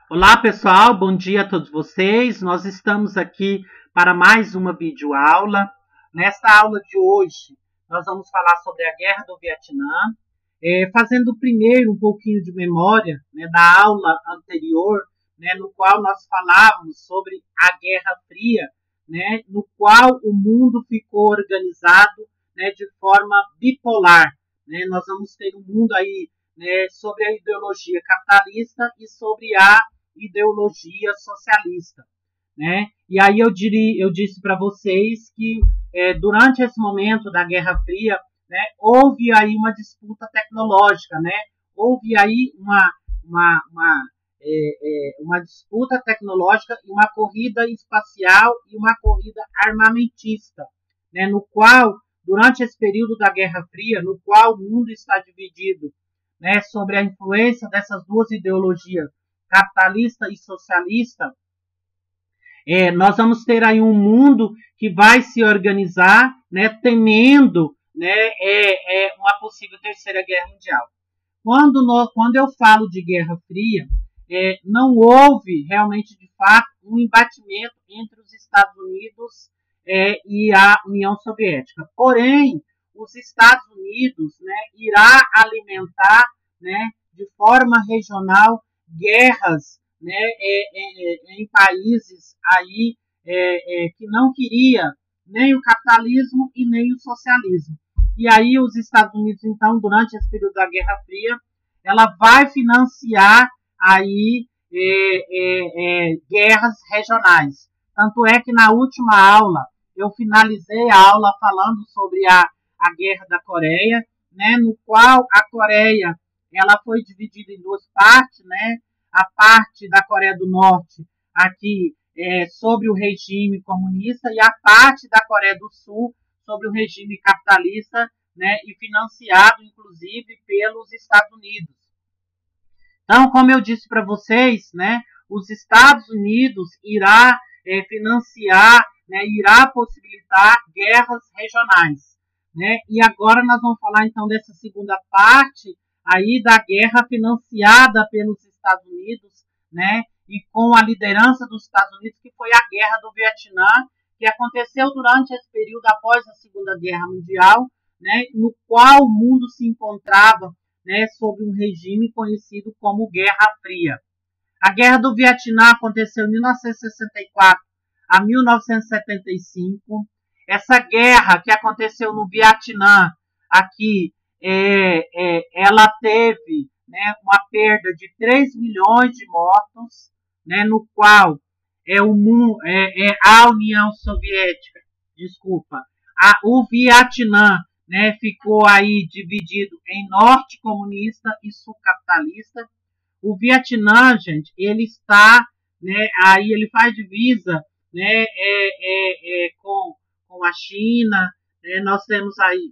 Olá pessoal, bom dia a todos vocês. Nós estamos aqui para mais uma videoaula. Nesta aula de hoje, nós vamos falar sobre a Guerra do Vietnã, fazendo primeiro um pouquinho de memória, né, da aula anterior, né, no qual nós falávamos sobre a Guerra Fria, né, no qual o mundo ficou organizado, né, de forma bipolar. Né? Nós vamos ter um mundo aí, né, sobre a ideologia capitalista e sobre a ideologia socialista, né? E aí eu disse para vocês que durante esse momento da Guerra Fria, né, houve aí uma disputa tecnológica, né? Houve aí uma disputa tecnológica e uma corrida espacial e uma corrida armamentista, né? No qual, durante esse período da Guerra Fria, no qual o mundo está dividido, né, sobre a influência dessas duas ideologias, capitalista e socialista, nós vamos ter aí um mundo que vai se organizar, né, temendo, né, uma possível terceira guerra mundial. Quando eu falo de Guerra Fria, não houve realmente, de fato, um embatimento entre os Estados Unidos e a União Soviética. Porém, os Estados Unidos, né, irá alimentar, né, de forma regional guerras, né, em países aí que não queria nem o capitalismo e nem o socialismo. E aí os Estados Unidos, então, durante esse período da Guerra Fria, ela vai financiar aí guerras regionais. Tanto é que na última aula eu finalizei a aula falando sobre a Guerra da Coreia, né, no qual a Coreia ela foi dividida em duas partes, né? A parte da Coreia do Norte aqui sobre o regime comunista e a parte da Coreia do Sul sobre o regime capitalista, né? E financiado inclusive pelos Estados Unidos. Então, como eu disse para vocês, né? Os Estados Unidos irá financiar, né? Irá possibilitar guerras regionais, né? E agora nós vamos falar então dessa segunda parte aí da guerra financiada pelos Estados Unidos, né, e com a liderança dos Estados Unidos, que foi a Guerra do Vietnã, que aconteceu durante esse período após a Segunda Guerra Mundial, né, no qual o mundo se encontrava, né, sob um regime conhecido como Guerra Fria. A Guerra do Vietnã aconteceu de 1964 a 1975. Essa guerra que aconteceu no Vietnã, aqui, ela teve, né, uma perda de 3 milhões de mortos, né, no qual a União Soviética, desculpa, o Vietnã, né, ficou aí dividido em norte comunista e sul capitalista. O Vietnã, gente, ele está, né, aí ele faz divisa, né, com a China, né, nós temos aí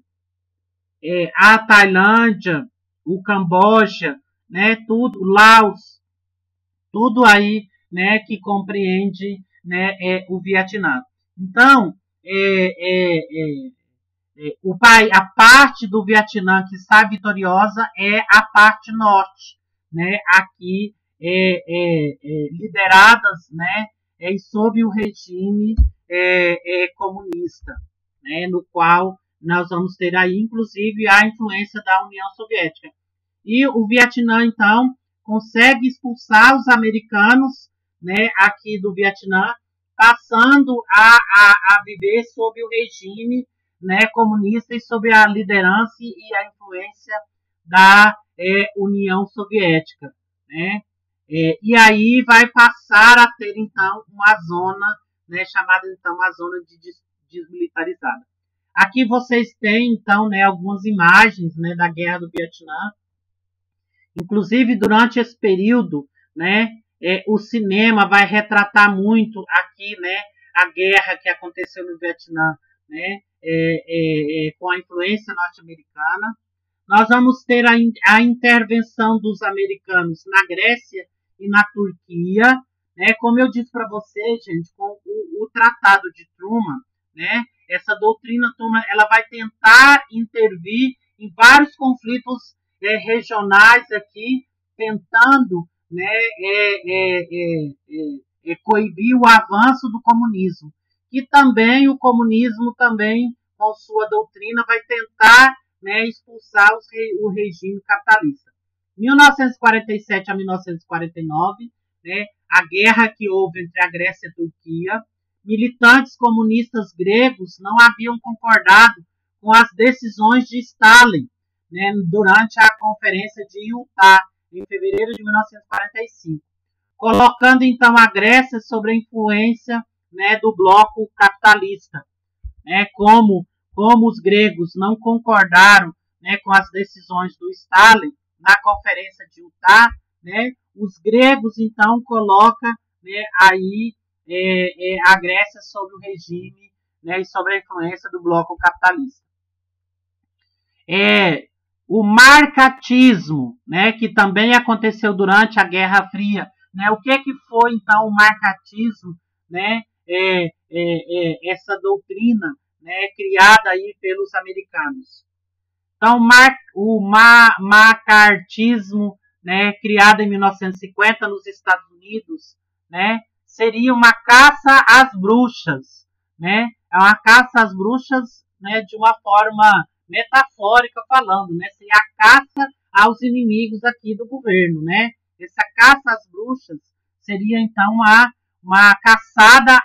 a Tailândia, o Camboja, né, tudo, Laos, tudo aí, né, que compreende, né, o Vietnã. Então, a parte do Vietnã que está vitoriosa é a parte norte, né, aqui lideradas, né, sob o regime comunista, né, no qual nós vamos ter aí, inclusive, a influência da União Soviética. E o Vietnã, então, consegue expulsar os americanos, né, aqui do Vietnã, passando a viver sob o regime, né, comunista e sob a liderança e a influência da União Soviética, né? E aí vai passar a ter, então, uma zona, né, chamada, então, uma zona desmilitarizada. Aqui vocês têm, então, né, algumas imagens, né, da Guerra do Vietnã. Inclusive, durante esse período, né, o cinema vai retratar muito aqui, né, a guerra que aconteceu no Vietnã, né, com a influência norte-americana. Nós vamos ter a intervenção dos americanos na Grécia e na Turquia, né, como eu disse para vocês, gente, com o Tratado de Truman, né, essa doutrina Truman, ela vai tentar intervir em vários conflitos regionais aqui, tentando, né, coibir o avanço do comunismo. E também o comunismo também, com sua doutrina, vai tentar, né, expulsar o regime capitalista. 1947 a 1949, né, a guerra que houve entre a Grécia e a Turquia, militantes comunistas gregos não haviam concordado com as decisões de Stalin, né, durante a Conferência de Yalta, em fevereiro de 1945, colocando então a Grécia sob a influência, né, do bloco capitalista. Né, como os gregos não concordaram, né, com as decisões do Stalin na Conferência de Yalta, né, os gregos então colocam, né, aí a Grécia sob o regime, né, e sob a influência do bloco capitalista. O marcatismo, né, que também aconteceu durante a Guerra Fria, né, o que foi então o marcatismo, né, essa doutrina, né, criada aí pelos americanos. Então, o macartismo, né, criado em 1950 nos Estados Unidos, né, seria uma caça às bruxas, né, é uma caça às bruxas, né, de uma forma metafórica falando, né, seria a caça aos inimigos aqui do governo, né, essa caça às bruxas seria então uma caçada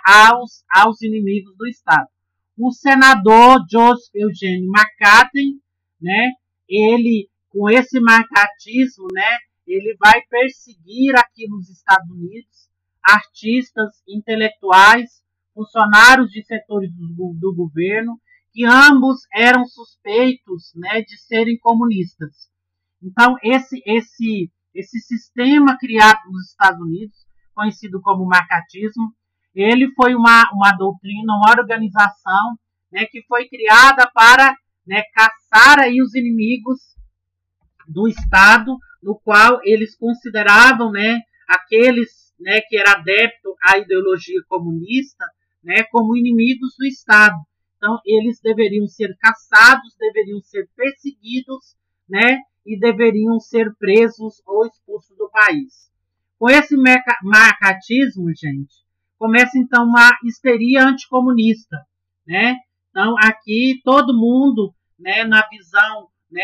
aos inimigos do Estado. O senador Joseph Eugene McCarthy, né, ele, com esse marcatismo, né, ele vai perseguir aqui nos Estados Unidos artistas, intelectuais, funcionários de setores do governo, que ambos eram suspeitos, né, de serem comunistas. Então, esse sistema criado nos Estados Unidos, conhecido como marcatismo, ele foi uma doutrina, uma organização, né, que foi criada para, né, caçar aí os inimigos do Estado, no qual eles consideravam, né, aqueles, né, que eram adeptos à ideologia comunista, né, como inimigos do Estado. Então, eles deveriam ser caçados, deveriam ser perseguidos, né, e deveriam ser presos ou expulsos do país. Com esse marcatismo, gente, começa então uma histeria anticomunista, né? Então, aqui todo mundo, né, na visão, né,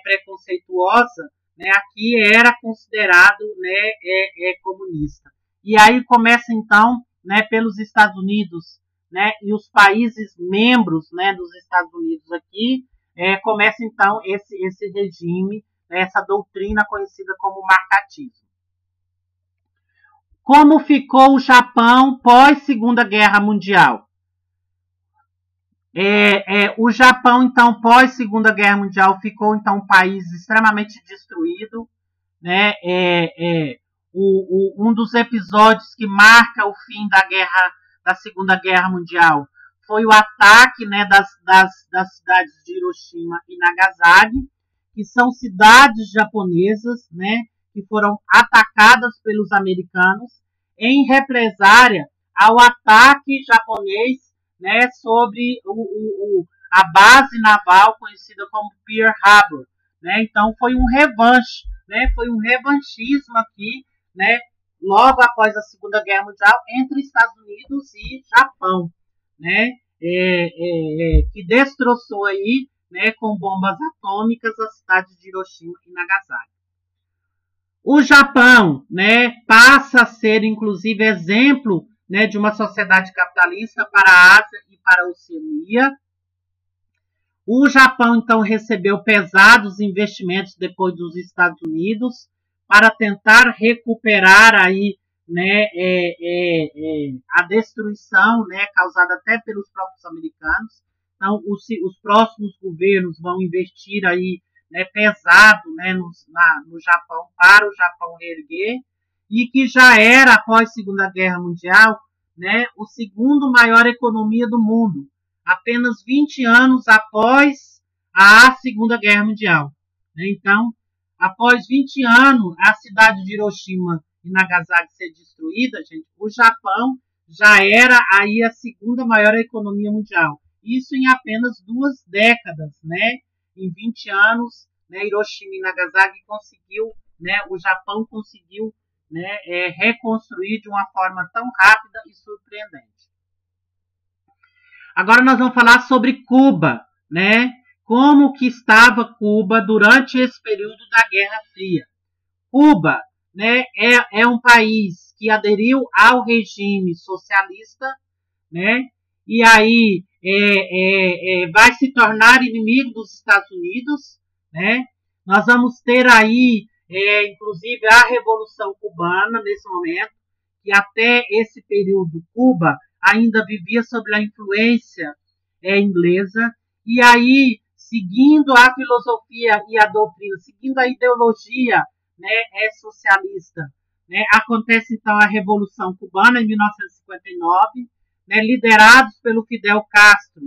preconceituosa, né, aqui era considerado, né, comunista. E aí começa então, né, pelos Estados Unidos, né, e os países membros, né, dos Estados Unidos aqui, começa então esse regime, né, essa doutrina conhecida como marcatismo. Como ficou o Japão pós Segunda Guerra Mundial? O Japão, então, pós Segunda Guerra Mundial, ficou então um país extremamente destruído, né? Um dos episódios que marca o fim da Segunda Guerra Mundial foi o ataque, né, das cidades de Hiroshima e Nagasaki, que são cidades japonesas, né, que foram atacadas pelos americanos em represária ao ataque japonês, né, sobre a base naval conhecida como Pearl Harbor, né? Então foi um revanche, né? Foi um revanchismo aqui, né, logo após a Segunda Guerra Mundial entre Estados Unidos e Japão, né? Que destroçou aí, né, com bombas atômicas as cidades de Hiroshima e Nagasaki. O Japão, né, passa a ser, inclusive, exemplo, né, de uma sociedade capitalista para a Ásia e para a Oceania. O Japão, então, recebeu pesados investimentos depois dos Estados Unidos para tentar recuperar aí, né, a destruição, né, causada até pelos próprios americanos. Então, os próximos governos vão investir aí, né, pesado, né, no Japão, para o Japão reerguer, e que já era, após a Segunda Guerra Mundial, né, o segundo maior economia do mundo, apenas 20 anos após a Segunda Guerra Mundial. Então, após 20 anos, a cidade de Hiroshima e Nagasaki ser destruída, gente, o Japão já era aí a segunda maior economia mundial. Isso em apenas 2 décadas, né? Em 20 anos, né, Hiroshima e Nagasaki conseguiu né, o Japão conseguiu, né, reconstruir de uma forma tão rápida e surpreendente. Agora nós vamos falar sobre Cuba, né? Como que estava Cuba durante esse período da Guerra Fria. Cuba, né, é um país que aderiu ao regime socialista, né? E aí vai se tornar inimigo dos Estados Unidos, né? Nós vamos ter aí, inclusive, a Revolução Cubana nesse momento, que até esse período Cuba ainda vivia sob a influência inglesa, e aí, seguindo a filosofia e a doutrina, seguindo a ideologia, né, socialista, né, acontece então a Revolução Cubana em 1959, né, liderados pelo Fidel Castro,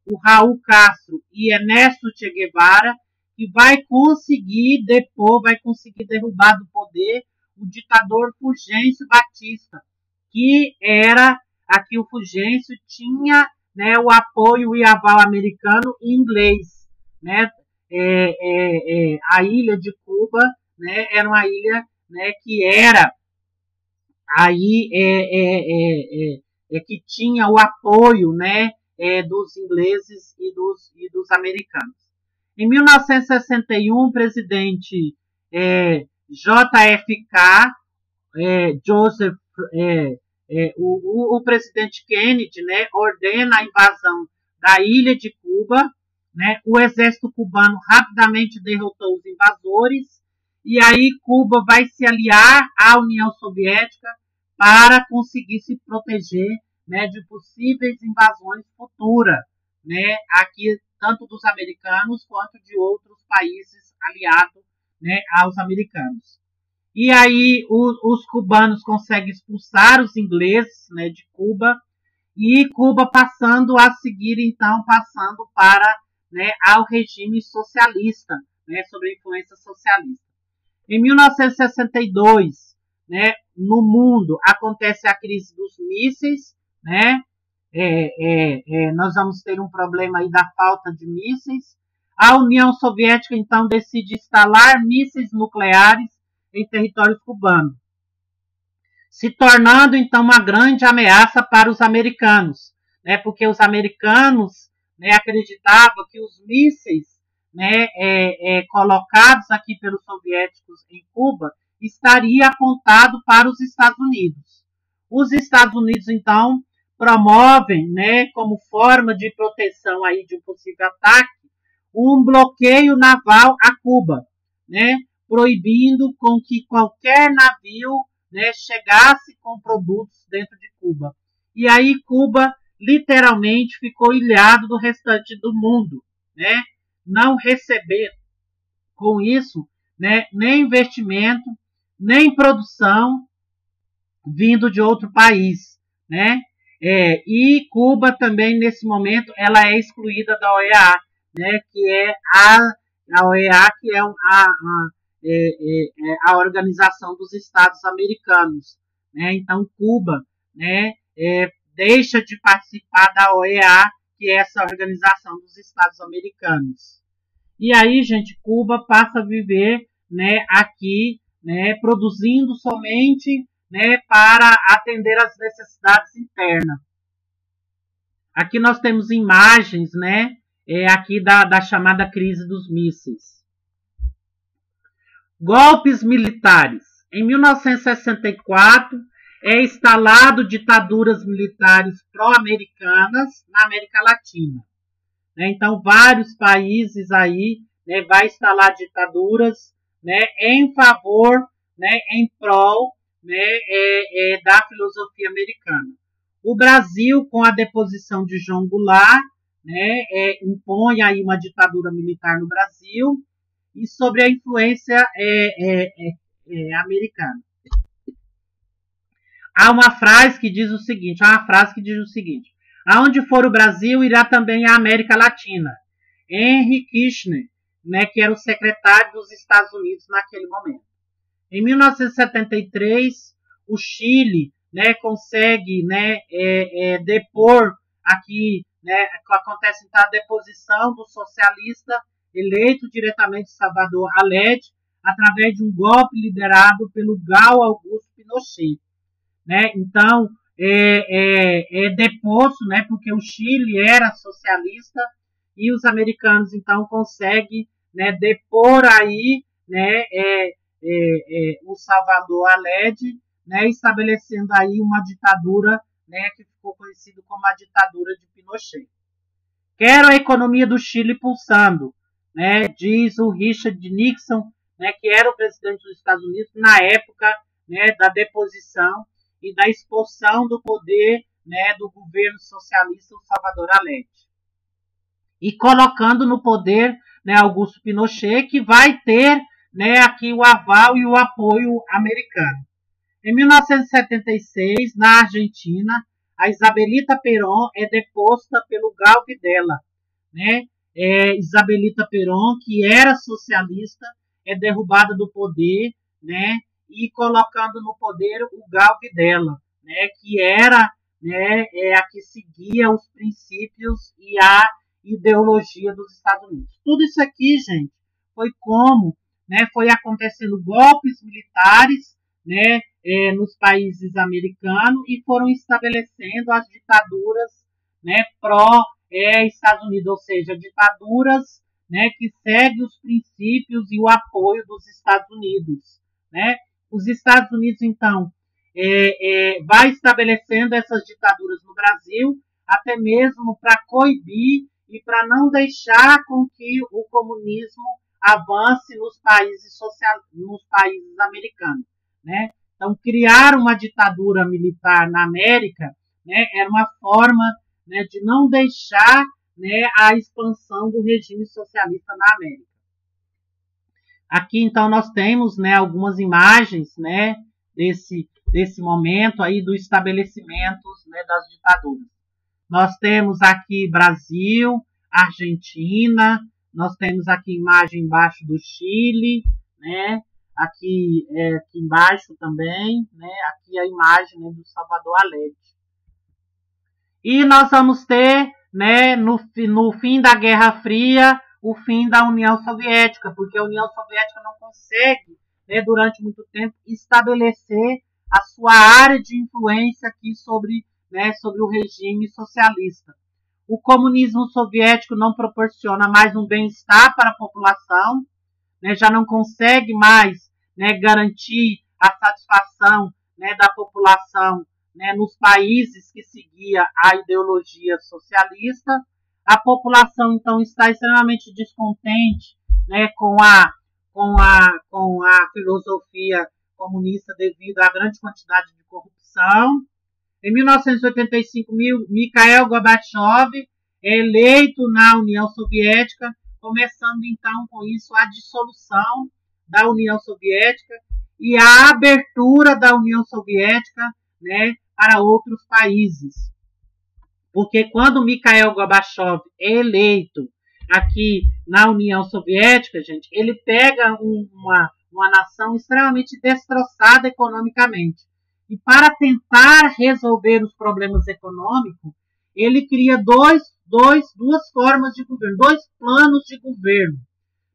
o Raul Castro e Ernesto Che Guevara, que vai conseguir depor, vai conseguir derrubar do poder o ditador Fulgêncio Batista, que era aqui o Fulgêncio tinha, né, o apoio e aval americano e inglês, né? A ilha de Cuba, né, era uma ilha, né, que era aí que tinha o apoio, né, dos ingleses e dos americanos. Em 1961, o presidente JFK, Joseph, o presidente Kennedy, né, ordena a invasão da ilha de Cuba, né, o exército cubano rapidamente derrotou os invasores, e aí Cuba vai se aliar à União Soviética para conseguir se proteger, né, de possíveis invasões futuras, né, aqui tanto dos americanos quanto de outros países aliados, né, aos americanos. E aí os cubanos conseguem expulsar os ingleses, né, de Cuba, e Cuba passando a seguir, então, passando para, né, ao regime socialista, né, sob a influência socialista. Em 1962, né, no mundo acontece a crise dos mísseis, né, nós vamos ter um problema aí da falta de mísseis. A União Soviética, então, decide instalar mísseis nucleares em território cubano, se tornando, então, uma grande ameaça para os americanos, né, porque os americanos, né, acreditavam que os mísseis, né, colocados aqui pelos soviéticos em Cuba estaria apontado para os Estados Unidos. Os Estados Unidos, então, promovem, né, como forma de proteção aí de um possível ataque, um bloqueio naval a Cuba, né, proibindo com que qualquer navio, né, chegasse com produtos dentro de Cuba. E aí Cuba literalmente ficou ilhado do restante do mundo, né, não receber com isso, né, nem investimento, nem produção vindo de outro país, né? E Cuba também nesse momento ela é excluída da OEA, né? Que é a OEA, que é a Organização dos Estados Americanos, né? Então Cuba, né, deixa de participar da OEA, que é essa Organização dos Estados Americanos. E aí, gente, Cuba passa a viver, né, aqui, né, produzindo somente, né, para atender às necessidades internas. Aqui nós temos imagens, né, aqui da chamada crise dos mísseis. Golpes militares. Em 1964, é instalado ditaduras militares pró-americanas na América Latina. Então, vários países aí, né, vai instalar ditaduras, né, em favor, né, em prol, né, da filosofia americana. O Brasil, com a deposição de João Goulart, né, impõe aí uma ditadura militar no Brasil e sobre a influência americana. Há uma frase que diz o seguinte, aonde for o Brasil, irá também a América Latina. Henry Kissinger, né, que era o secretário dos Estados Unidos naquele momento. Em 1973, o Chile, né, consegue, né, depor aqui, né, acontece então a deposição do socialista eleito diretamente de Salvador Allende, através de um golpe liderado pelo Gal Augusto Pinochet, né? Então, deposto, né, porque o Chile era socialista e os americanos, então, conseguem, né, depor aí, né, o Salvador Allende, né, estabelecendo aí uma ditadura, né, que ficou conhecida como a ditadura de Pinochet. Quero a economia do Chile pulsando, né, diz o Richard Nixon, né, que era o presidente dos Estados Unidos na época, né, da deposição e da expulsão do poder, né, do governo socialista Salvador Allende. E colocando no poder, né, Augusto Pinochet, que vai ter, né, aqui o aval e o apoio americano. Em 1976, na Argentina, a Isabelita Perón é deposta pelo Gal Videla, né? Isabelita Perón, que era socialista, é derrubada do poder, né? E colocando no poder o Gal Videla, né? Que era, né, a que seguia os princípios e a ideologia dos Estados Unidos. Tudo isso aqui, gente, foi como, né, foi acontecendo golpes militares, né, nos países americanos e foram estabelecendo as ditaduras, né, pró-Estados Unidos, ou seja, ditaduras, né, que seguem os princípios e o apoio dos Estados Unidos, né? Os Estados Unidos, então, vai estabelecendo essas ditaduras no Brasil, até mesmo para coibir e para não deixar com que o comunismo avance nos países americanos, né? Então, criar uma ditadura militar na América, né, era uma forma, né, de não deixar, né, a expansão do regime socialista na América. Aqui, então, nós temos, né, algumas imagens, né, desse momento aí do estabelecimento, né, das ditaduras. Nós temos aqui Brasil, Argentina, nós temos aqui imagem embaixo do Chile, né, aqui embaixo também, né, aqui a imagem, né, do Salvador Allende. E nós vamos ter, né, no fim da Guerra Fria, o fim da União Soviética, porque a União Soviética não consegue, né, durante muito tempo, estabelecer a sua área de influência aqui sobre, né, sobre o regime socialista. O comunismo soviético não proporciona mais um bem-estar para a população, né, já não consegue mais, né, garantir a satisfação, né, da população, né, nos países que seguia a ideologia socialista. A população, então, está extremamente descontente, né, com a filosofia comunista devido à grande quantidade de corrupção. Em 1985, Mikhail Gorbachev é eleito na União Soviética, começando, então, com isso, a dissolução da União Soviética e a abertura da União Soviética, né, para outros países. Porque quando Mikhail Gorbachev é eleito aqui na União Soviética, gente, ele pega uma nação extremamente destroçada economicamente. E para tentar resolver os problemas econômicos, ele cria duas formas de governo, dois planos de governo,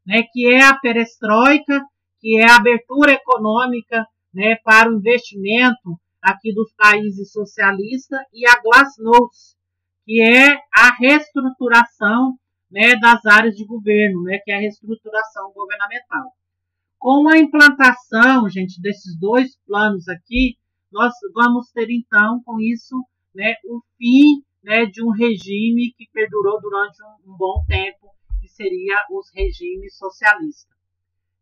né, que é a perestroika, que é a abertura econômica, né, para o investimento aqui dos países socialistas, e a glasnost, que é a reestruturação, né, das áreas de governo, né, que é a reestruturação governamental. Com a implantação, gente, desses dois planos aqui, nós vamos ter, então, com isso, né, o fim, né, de um regime que perdurou durante um bom tempo, que seria os regimes socialistas.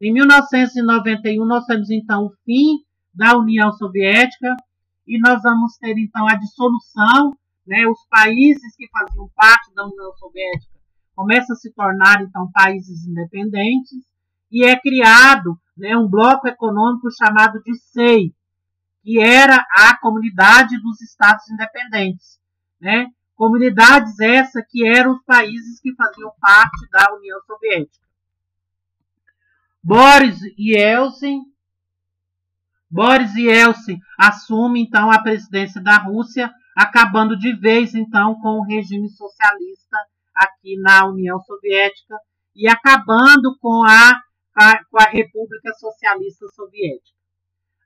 Em 1991, nós temos, então, o fim da União Soviética e nós vamos ter, então, a dissolução, né, os países que faziam parte da União Soviética começam a se tornar, então, países independentes e é criado, né, um bloco econômico chamado de SEI, que era a Comunidade dos Estados Independentes, né? Comunidades essa que eram os países que faziam parte da União Soviética. Boris Yeltsin assume, então, a presidência da Rússia, acabando de vez, então, com o regime socialista aqui na União Soviética e acabando com com a República Socialista Soviética.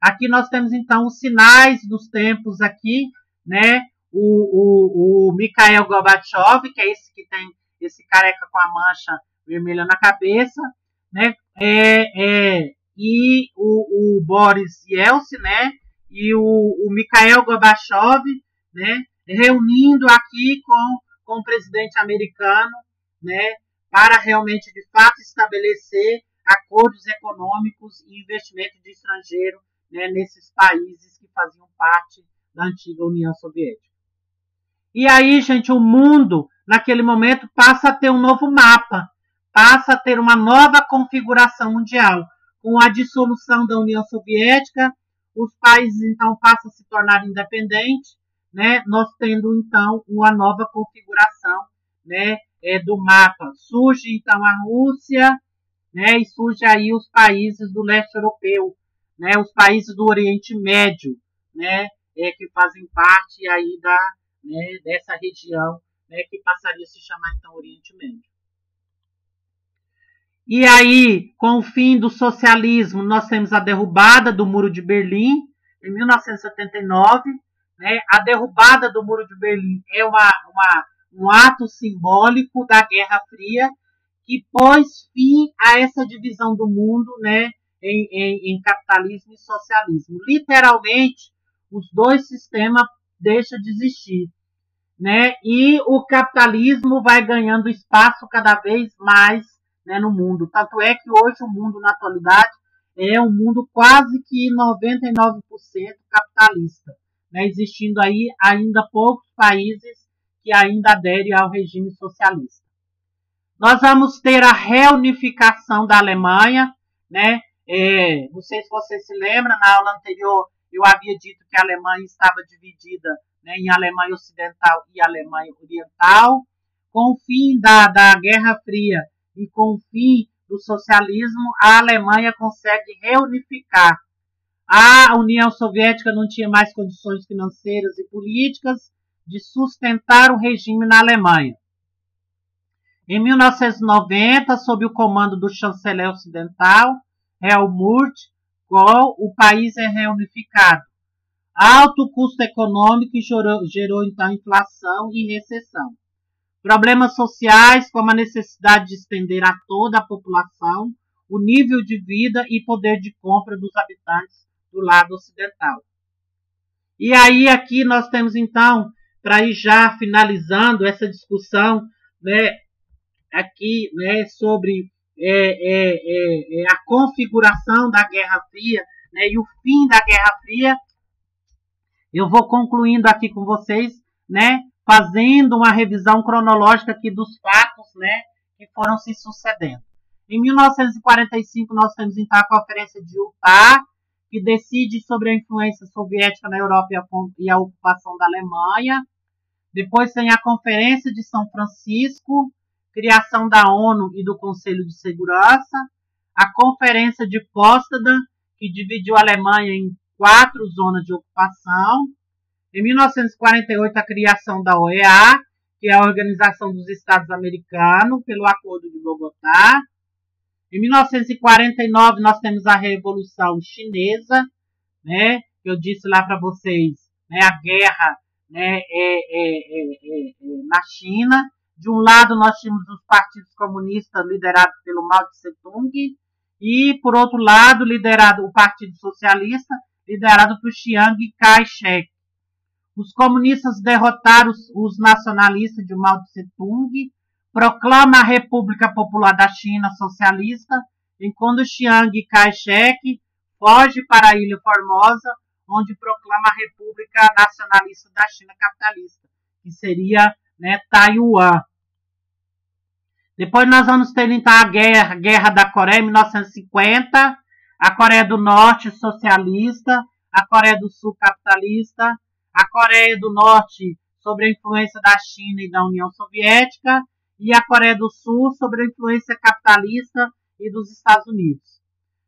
Aqui nós temos, então, os sinais dos tempos aqui, né? O Mikhail Gorbachev, que é esse que tem esse careca com a mancha vermelha na cabeça, né? E o Boris Yeltsin, né? E o Mikhail Gorbachev, né? Reunindo aqui com o presidente americano, né? Para realmente, de fato, estabelecer acordos econômicos e investimento de estrangeiro, né, nesses países que faziam parte da antiga União Soviética. E aí, gente, o mundo, naquele momento, passa a ter um novo mapa, passa a ter uma nova configuração mundial. Com a dissolução da União Soviética, os países, então, passam a se tornar independentes, né, nós tendo, então, uma nova configuração, né, do mapa. Surge, então, a Rússia, né, e surge aí os países do leste europeu, né, os países do Oriente Médio, né, que fazem parte aí né, dessa região, né, que passaria a se chamar, então, Oriente Médio. E aí, com o fim do socialismo, nós temos a derrubada do Muro de Berlim, em 1979. Né, a derrubada do Muro de Berlim é um ato simbólico da Guerra Fria, que pôs fim a essa divisão do mundo, né, em capitalismo e socialismo. Literalmente, os dois sistemas deixam de existir, né, e o capitalismo vai ganhando espaço cada vez mais, né, no mundo. Tanto é que hoje o mundo, na atualidade, é um mundo quase que 99% capitalista, né, existindo aí ainda poucos países que ainda aderem ao regime socialista. Nós vamos ter a reunificação da Alemanha, né? Não sei se você se lembra, na aula anterior eu havia dito que a Alemanha estava dividida, né, em Alemanha Ocidental e Alemanha Oriental. Com o fim da Guerra Fria e com o fim do socialismo, a Alemanha consegue reunificar. A União Soviética não tinha mais condições financeiras e políticas de sustentar o regime na Alemanha. Em 1990, sob o comando do chanceler ocidental, Helmut Kohl, o país é reunificado. Alto custo econômico gerou então inflação e recessão. Problemas sociais, como a necessidade de estender a toda a população o nível de vida e poder de compra dos habitantes do lado ocidental. E aí aqui nós temos então, para ir já finalizando essa discussão, né, aqui, né, sobre a configuração da Guerra Fria, né, e o fim da Guerra Fria, eu vou concluindo aqui com vocês, né, fazendo uma revisão cronológica aqui dos fatos, né, que foram se sucedendo. Em 1945 nós temos então a Conferência de Utah, que decide sobre a influência soviética na Europa e a ocupação da Alemanha. Depois tem a Conferência de São Francisco, criação da ONU e do Conselho de Segurança. A Conferência de Potsdam, que dividiu a Alemanha em 4 zonas de ocupação. Em 1948, a criação da OEA, que é a Organização dos Estados Americanos, pelo Acordo de Bogotá. Em 1949, nós temos a Revolução Chinesa, né? Eu disse lá para vocês, né, a guerra, né, na China. De um lado, nós tínhamos os partidos comunistas liderados pelo Mao Tse-tung e, por outro lado, o Partido Socialista, liderado por Chiang Kai-shek. Os comunistas derrotaram os nacionalistas de Mao Tse-tung, proclama a República Popular da China Socialista, enquanto Chiang Kai-shek foge para a Ilha Formosa, onde proclama a República Nacionalista da China Capitalista, que seria, né, Taiwan. Depois nós vamos ter então a Guerra da Coreia, em 1950, a Coreia do Norte socialista, a Coreia do Sul capitalista, a Coreia do Norte sobre a influência da China e da União Soviética, e a Coreia do Sul sobre a influência capitalista e dos Estados Unidos.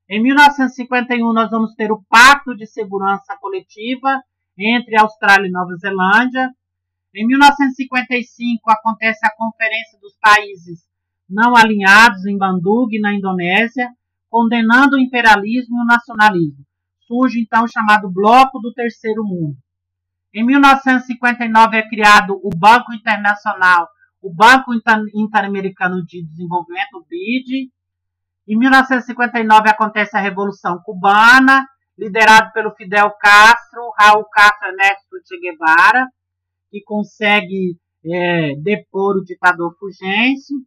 Em 1951, nós vamos ter o Pacto de Segurança Coletiva entre Austrália e Nova Zelândia. Em 1955, acontece a Conferência dos Países Não Alinhados em Bandung, na Indonésia, condenando o imperialismo e o nacionalismo. Surge, então, o chamado Bloco do Terceiro Mundo. Em 1959 é criado o Banco Internacional, o Banco Interamericano de Desenvolvimento, o BID. Em 1959 acontece a Revolução Cubana, liderado pelo Fidel Castro, Raul Castro, Ernesto Che Guevara, que consegue depor o ditador Fulgêncio.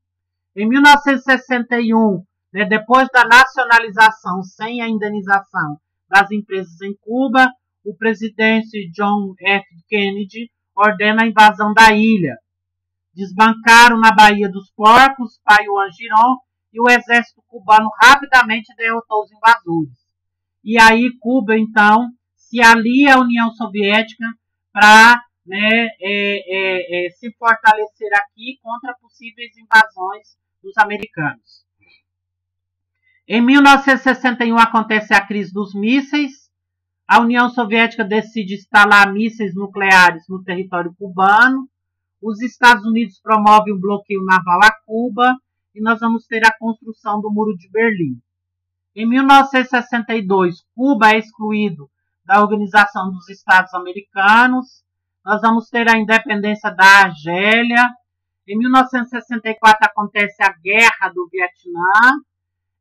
Em 1961, depois da nacionalização sem a indenização das empresas em Cuba, o presidente John F. Kennedy ordena a invasão da ilha. Desbancaram na Baía dos Porcos, Paiuan Girón, e o exército cubano rapidamente derrotou os invasores. E aí Cuba, então, se alia à União Soviética para se fortalecer aqui contra possíveis invasões dos americanos. Em 1961 acontece a crise dos mísseis. A União Soviética decide instalar mísseis nucleares no território cubano. Os Estados Unidos promovem um bloqueio naval a Cuba e nós vamos ter a construção do Muro de Berlim. Em 1962, Cuba é excluído da Organização dos Estados Americanos. Nós vamos ter a independência da Argélia. Em 1964 acontece a Guerra do Vietnã.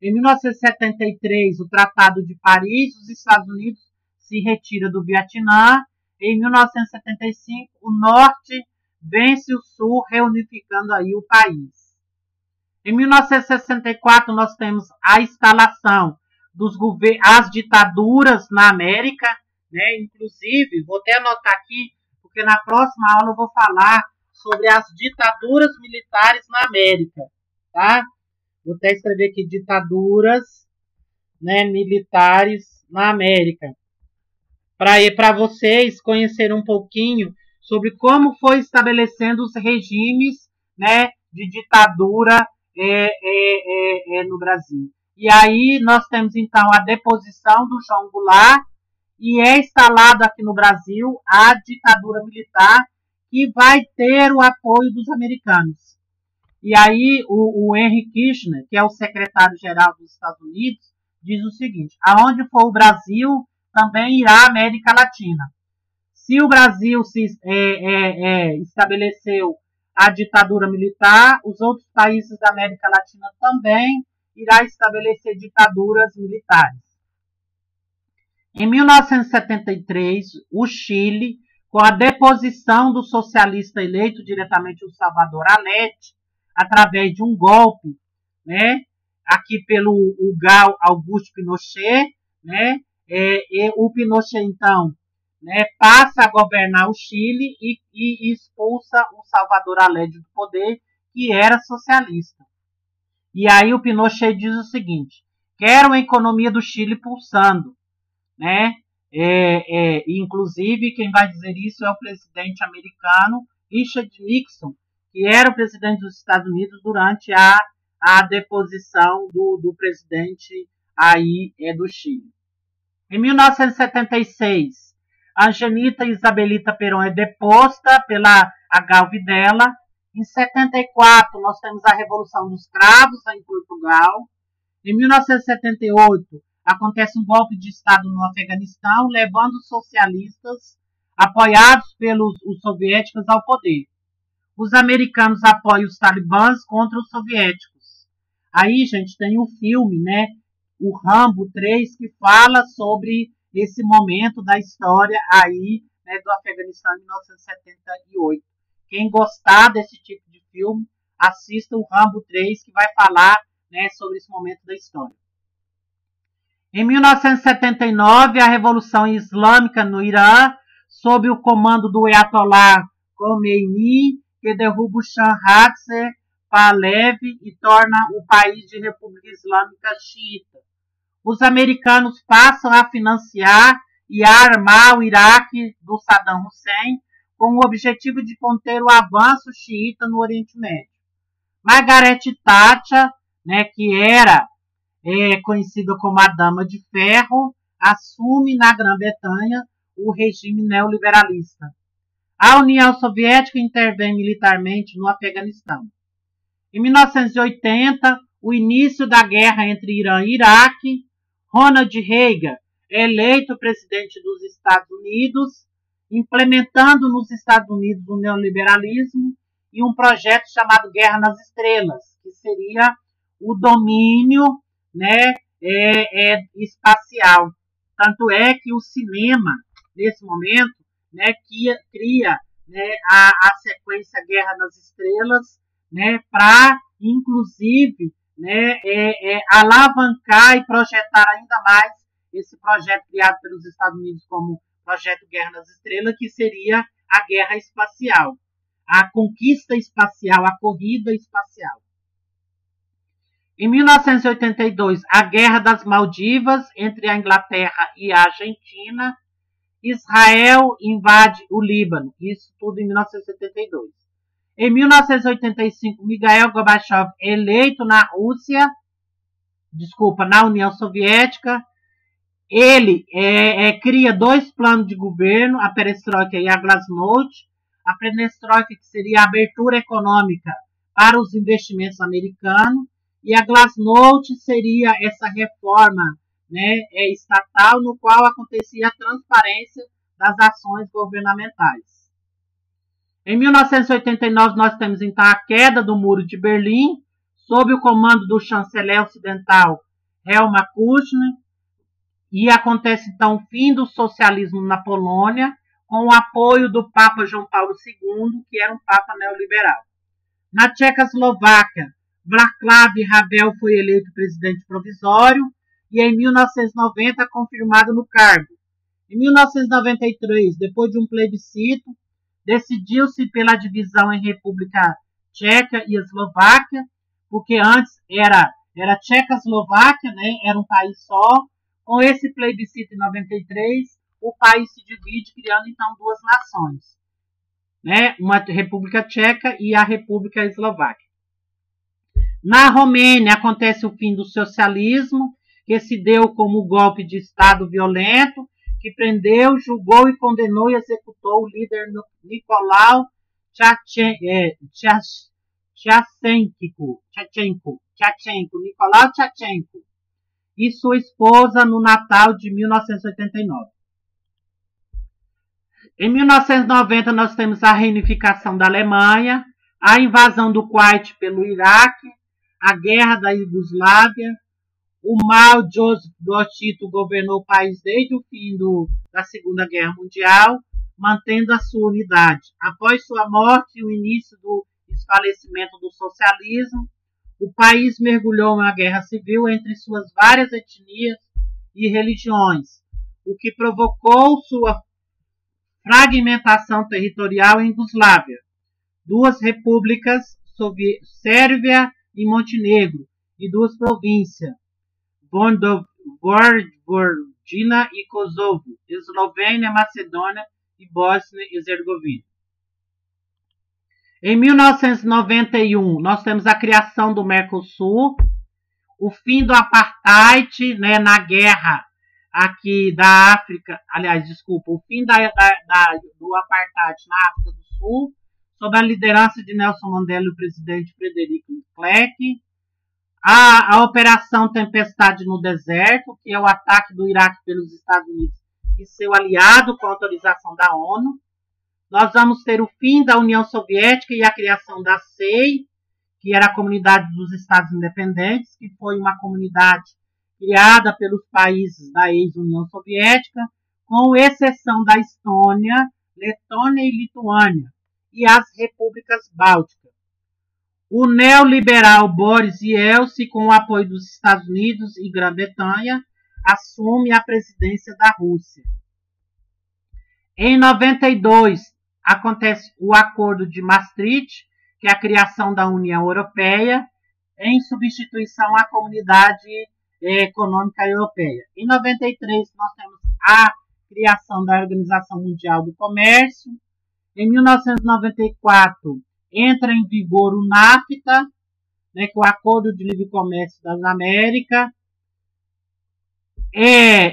Em 1973, o Tratado de Paris, os Estados Unidos se retira do Vietnã. Em 1975, o Norte vence o Sul, reunificando aí o país. Em 1964, nós temos a instalação das ditaduras na América, Inclusive, vou até anotar aqui, porque na próxima aula eu vou falar sobre as ditaduras militares na América, tá? Vou até escrever aqui ditaduras, militares na América, para vocês conhecerem um pouquinho sobre como foi estabelecendo os regimes, de ditadura no Brasil. E aí nós temos então a deposição do João Goulart e é instalado aqui no Brasil a ditadura militar que vai ter o apoio dos americanos. E aí o Henry Kissinger, que é o secretário-geral dos Estados Unidos, diz o seguinte: aonde for o Brasil, também irá a América Latina. Se o Brasil estabeleceu a ditadura militar, os outros países da América Latina também irá estabelecer ditaduras militares. Em 1973, o Chile, com a deposição do socialista eleito diretamente, o Salvador Allende, através de um golpe, aqui pelo Hugo Augusto Pinochet, o Pinochet, então, passa a governar o Chile e expulsa o Salvador Allende do poder, que era socialista. E aí o Pinochet diz o seguinte: quero a economia do Chile pulsando, inclusive quem vai dizer isso é o presidente americano Richard Nixon, que era o presidente dos Estados Unidos durante a deposição do presidente aí do Chile. Em 1976, Angelita Isabelita Perón é deposta pela Galve dela. Em 74, nós temos a Revolução dos Cravos em Portugal. Em 1978, acontece um golpe de Estado no Afeganistão, levando os socialistas, apoiados pelos soviéticos, ao poder. Os americanos apoiam os talibãs contra os soviéticos. Aí, gente, tem um filme, o Rambo 3, que fala sobre esse momento da história aí, do Afeganistão em 1978. Quem gostar desse tipo de filme, assista o Rambo 3, que vai falar sobre esse momento da história. Em 1979, a Revolução Islâmica no Irã, sob o comando do Ayatollah Khomeini, que derruba o Shah Reza Pahlavi e torna o país de República Islâmica xiita. Os americanos passam a financiar e a armar o Iraque do Saddam Hussein com o objetivo de conter o avanço xiita no Oriente Médio. Margaret Thatcher, que era conhecida como a Dama de Ferro, assume na Grã-Bretanha o regime neoliberalista. A União Soviética intervém militarmente no Afeganistão. Em 1980, o início da guerra entre Irã e Iraque. Ronald Reagan é eleito presidente dos Estados Unidos, implementando nos Estados Unidos o neoliberalismo e um projeto chamado Guerra nas Estrelas, que seria o domínio, né, espacial. Tanto é que o cinema, nesse momento, né, cria, né, a sequência Guerra nas Estrelas, né, para, inclusive, né, alavancar e projetar ainda mais esse projeto criado pelos Estados Unidos como Projeto Guerra nas Estrelas, que seria a guerra espacial, a conquista espacial, a corrida espacial. Em 1982, a Guerra das Maldivas entre a Inglaterra e a Argentina. Israel invade o Líbano, isso tudo em 1972. Em 1985, Mikhail Gorbachev é eleito na União Soviética. Ele cria dois planos de governo, a perestroika e a glasnost. A perestroika, que seria a abertura econômica para os investimentos americanos, e a glasnost seria essa reforma, né, estatal, no qual acontecia a transparência das ações governamentais. Em 1989, nós temos então a queda do Muro de Berlim, sob o comando do chanceler ocidental Helmut Kuchner, e acontece então o fim do socialismo na Polônia, com o apoio do Papa João Paulo II, que era um Papa neoliberal. Na Tchecoslováquia, Václav Havel foi eleito presidente provisório e em 1990 confirmado no cargo. Em 1993, depois de um plebiscito, decidiu-se pela divisão em República Tcheca e Eslováquia, porque antes era Tchecoslováquia, né, era um país só. Com esse plebiscito em 93, o país se divide, criando então duas nações, né, uma República Tcheca e a República Eslováquia. Na Romênia acontece o fim do socialismo, que se deu como golpe de Estado violento, que prendeu, julgou e condenou e executou o líder Nicolau Tchachenko, e sua esposa no Natal de 1989. Em 1990, nós temos a reunificação da Alemanha, a invasão do Kuwait pelo Iraque, a guerra da Iugoslávia. O Mao Joseph Tito governou o país desde o fim da Segunda Guerra Mundial, mantendo a sua unidade. Após sua morte e o início do desfalecimento do socialismo, o país mergulhou em uma guerra civil entre suas várias etnias e religiões, o que provocou sua fragmentação territorial em Iugoslávia, duas repúblicas, Sérvia e Montenegro, e duas províncias, Vojvodina e Kosovo, Eslovênia, Macedônia e Bósnia e Herzegovina. Em 1991, nós temos a criação do Mercosul, o fim do apartheid, né, na guerra aqui da África, o fim do apartheid na África do Sul, sob a liderança de Nelson Mandela e o presidente Frederico Klerk. A Operação Tempestade no Deserto, que é o ataque do Iraque pelos Estados Unidos e seu aliado com autorização da ONU. Nós vamos ter o fim da União Soviética e a criação da CEI, que era a Comunidade dos Estados Independentes, que foi uma comunidade criada pelos países da ex-União Soviética, com exceção da Estônia, Letônia e Lituânia, e as repúblicas bálticas. O neoliberal Boris Yeltsin, com o apoio dos Estados Unidos e Grã-Bretanha, assume a presidência da Rússia. Em 92, acontece o Acordo de Maastricht, que é a criação da União Europeia, em substituição à Comunidade Econômica Europeia. Em 93, nós temos a criação da Organização Mundial do Comércio. Em 1994, entra em vigor o NAFTA, né, que é o Acordo de Livre Comércio das Américas,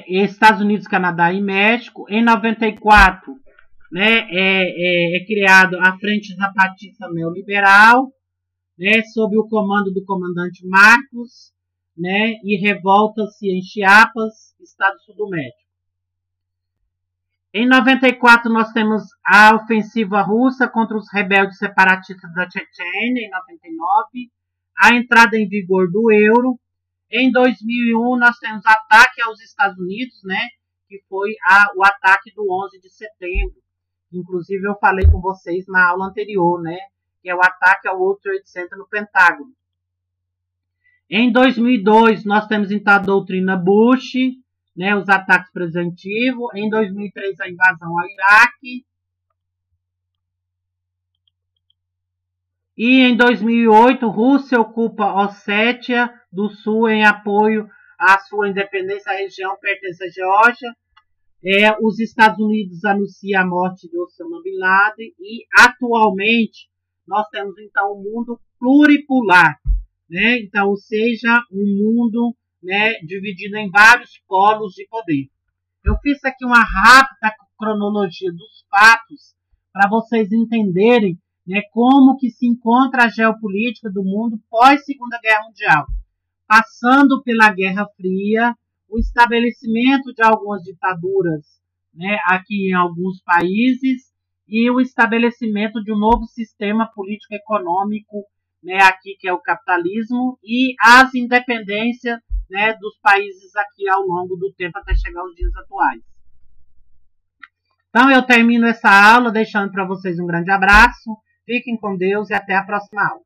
Estados Unidos, Canadá e México. Em 94, né, é criado a Frente Zapatista Neoliberal. né, sob o comando do comandante Marcos, né, e revolta-se em Chiapas, estado sul do México. Em 94, nós temos a ofensiva russa contra os rebeldes separatistas da Chechênia, em 99, a entrada em vigor do euro. Em 2001, nós temos ataque aos Estados Unidos, né, que foi o ataque do 11 de setembro. Inclusive, eu falei com vocês na aula anterior, né, que é o ataque ao World Trade Center no Pentágono. Em 2002, nós temos então a doutrina Bush, né, os ataques preventivos. Em 2003, a invasão ao Iraque. E em 2008, Rússia ocupa Ossétia do Sul em apoio à sua independência. A região pertence à Geórgia. Os Estados Unidos anunciam a morte de Osama Bin Laden. E, atualmente, nós temos, então, um mundo pluripolar. Né? Então, ou seja, um mundo, né, dividido em vários polos de poder. Eu fiz aqui uma rápida cronologia dos fatos para vocês entenderem, né, como que se encontra a geopolítica do mundo pós Segunda Guerra Mundial, passando pela Guerra Fria, o estabelecimento de algumas ditaduras, né, aqui em alguns países e o estabelecimento de um novo sistema político-econômico, né, aqui que é o capitalismo, e as independências, né, dos países aqui ao longo do tempo até chegar aos dias atuais. Então eu termino essa aula deixando para vocês um grande abraço, fiquem com Deus e até a próxima aula.